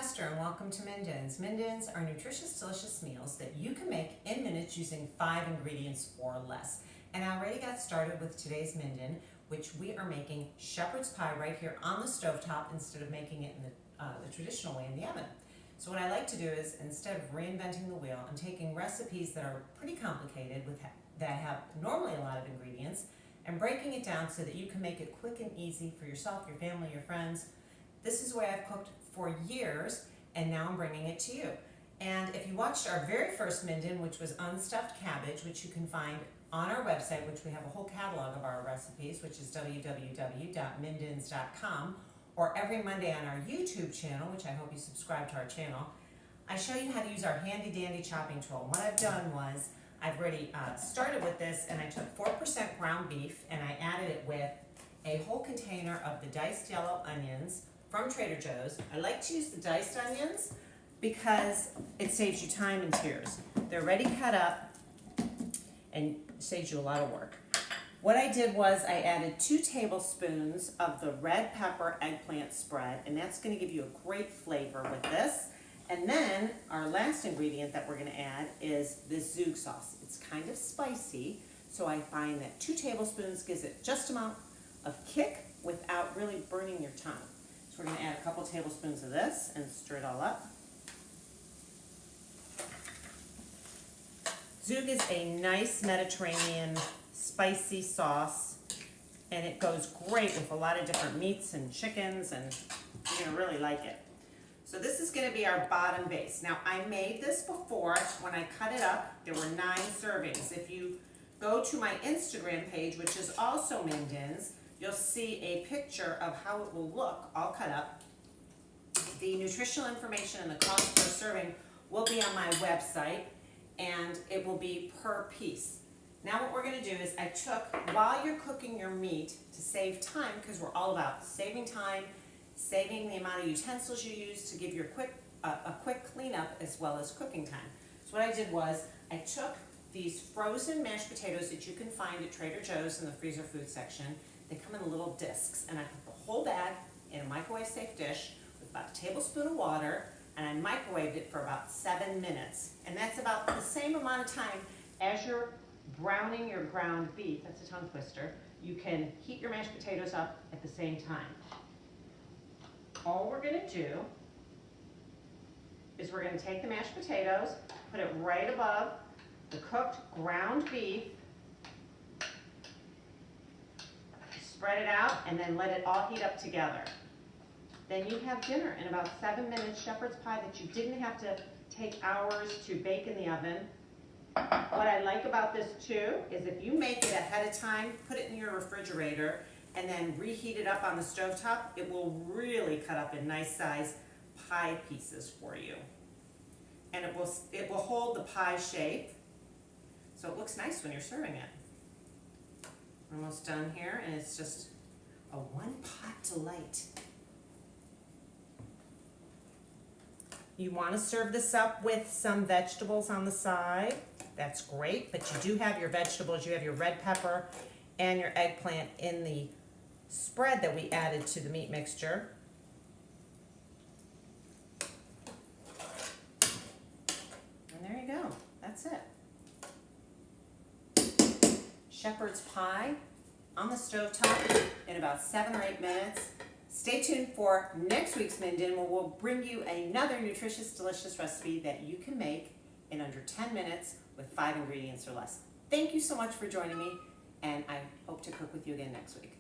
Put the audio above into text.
Esther and welcome to Mindins. Mindins are nutritious, delicious meals that you can make in minutes using 5 ingredients or less. And I already got started with today's Mindin, which we are making shepherd's pie right here on the stovetop instead of making it in the traditional way in the oven. So what I like to do is, instead of reinventing the wheel, I'm taking recipes that are pretty complicated that have normally a lot of ingredients and breaking it down so that you can make it quick and easy for yourself, your family, your friends. This is the way I've cooked for years, and now I'm bringing it to you. And if you watched our very first Mindin, which was unstuffed cabbage, which you can find on our website, which we have a whole catalog of our recipes, which is www.mindins.com, or every Monday on our YouTube channel, which I hope you subscribe to our channel, I show you how to use our handy dandy chopping tool. And what I've done was, I've already started with this, and I took 4% ground beef, and I added it with a whole container of the diced yellow onions from Trader Joe's. I like to use the diced onions because it saves you time and tears. They're already cut up and saves you a lot of work. What I did was I added 2 tablespoons of the red pepper eggplant spread, and that's going to give you a great flavor with this. And then our last ingredient that we're going to add is this Zhoug sauce. It's kind of spicy, so I find that 2 tablespoons gives it just amount of kick without really burning your tongue. So we're going to add a couple tablespoons of this and stir it all up. Zhoug is a nice Mediterranean spicy sauce, and it goes great with a lot of different meats and chickens, and you're going to really like it. So this is going to be our bottom base. Now, I made this before. When I cut it up, there were 9 servings. If you go to my Instagram page, which is also Mindins, you'll see a picture of how it will look all cut up. The nutritional information and the cost per serving will be on my website, and it will be per piece. Now what we're going to do is I took, while you're cooking your meat, to save time, because we're all about saving time, saving the amount of utensils you use to give your a quick cleanup as well as cooking time. So what I did was I took these frozen mashed potatoes that you can find at Trader Joe's in the freezer food section. They come in little discs, and I put the whole bag in a microwave safe dish with about a tablespoon of water, and I microwaved it for about 7 minutes. And that's about the same amount of time as you're browning your ground beef. That's a tongue twister. You can heat your mashed potatoes up at the same time. All we're going to do is we're going to take the mashed potatoes, put it right above the cooked ground beef, spread it out, and then let it all heat up together. Then you have dinner in about 7 minutes, shepherd's pie that you didn't have to take hours to bake in the oven. What I like about this too is if you make it ahead of time, put it in your refrigerator, and then reheat it up on the stovetop, it will really cut up in nice size pie pieces for you. And it will hold the pie shape, so it looks nice when you're serving it. Almost done here, and it's just a one-pot delight. You want to serve this up with some vegetables on the side. That's great, but you do have your vegetables. You have your red pepper and your eggplant in the spread that we added to the meat mixture. And there you go. That's it. Shepherd's pie on the stovetop in about 7 or 8 minutes. Stay tuned for next week's Mindin, where we'll bring you another nutritious, delicious recipe that you can make in under 10 minutes with 5 ingredients or less. Thank you so much for joining me, and I hope to cook with you again next week.